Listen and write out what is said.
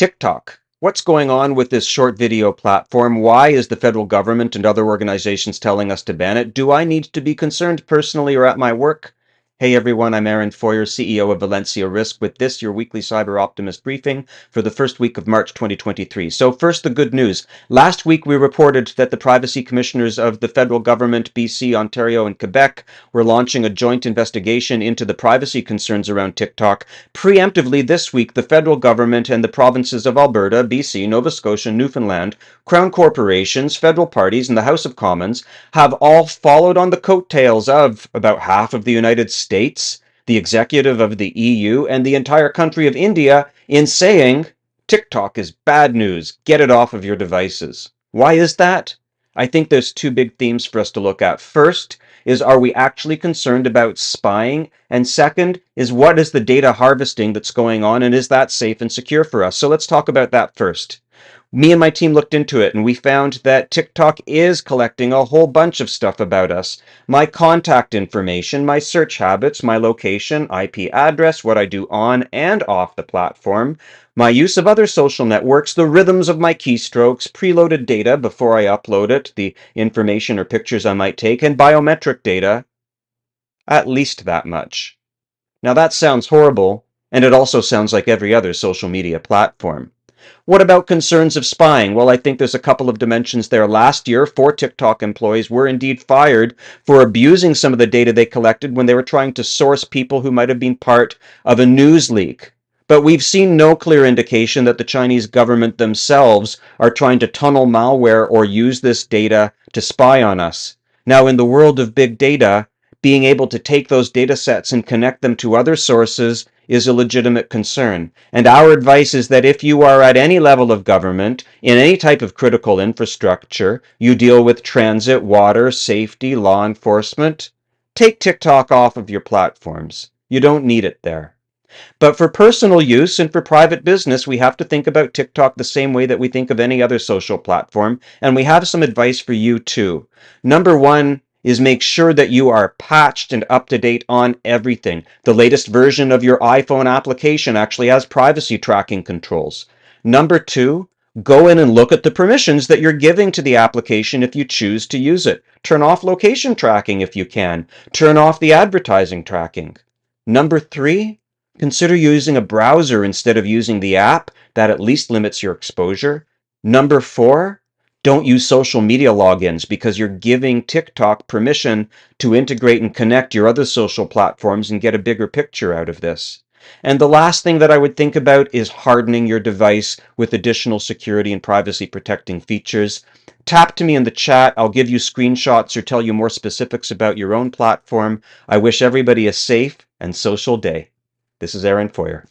TikTok. What's going on with this short video platform? Why is the federal government and other organizations telling us to ban it? Do I need to be concerned personally or at my work? Hey everyone, I'm Aaron Foyer, CEO of Valencia Risk, with this, your weekly Cyber Optimist briefing for the first week of March 2023. So first, the good news. Last week, we reported that the privacy commissioners of the federal government, BC, Ontario, and Quebec were launching a joint investigation into the privacy concerns around TikTok. Preemptively this week, the federal government and the provinces of Alberta, BC, Nova Scotia, Newfoundland, Crown corporations, federal parties, and the House of Commons have all followed on the coattails of about half of the United States, the executive of the EU, and the entire country of India in saying, TikTok is bad news. Get it off of your devices. Why is that? I think there's two big themes for us to look at. First is, are we actually concerned about spying? And second is, what is the data harvesting that's going on, and is that safe and secure for us? So let's talk about that first. Me and my team looked into it, and we found that TikTok is collecting a whole bunch of stuff about us. My contact information, my search habits, my location, IP address, what I do on and off the platform, my use of other social networks, the rhythms of my keystrokes, preloaded data before I upload it, the information or pictures I might take, and biometric data, at least that much. Now that sounds horrible, and it also sounds like every other social media platform. What about concerns of spying? Well, I think there's a couple of dimensions there. Last year, 4 TikTok employees were indeed fired for abusing some of the data they collected when they were trying to source people who might have been part of a news leak. But we've seen no clear indication that the Chinese government themselves are trying to tunnel malware or use this data to spy on us. Now, in the world of big data, being able to take those data sets and connect them to other sources is a legitimate concern. And our advice is that if you are at any level of government, in any type of critical infrastructure, you deal with transit, water, safety, law enforcement, take TikTok off of your platforms. You don't need it there. But for personal use and for private business, we have to think about TikTok the same way that we think of any other social platform, and we have some advice for you too. Number one, is make sure that you are patched and up to date on everything. The latest version of your iPhone application actually has privacy tracking controls. Number two, go in and look at the permissions that you're giving to the application if you choose to use it. Turn off location tracking if you can. Turn off the advertising tracking. Number three, consider using a browser instead of using the app. That at least limits your exposure. Number four, don't use social media logins because you're giving TikTok permission to integrate and connect your other social platforms and get a bigger picture out of this. And the last thing that I would think about is hardening your device with additional security and privacy protecting features. Tap to me in the chat. I'll give you screenshots or tell you more specifics about your own platform. I wish everybody a safe and social day. This is Aaron Foyer.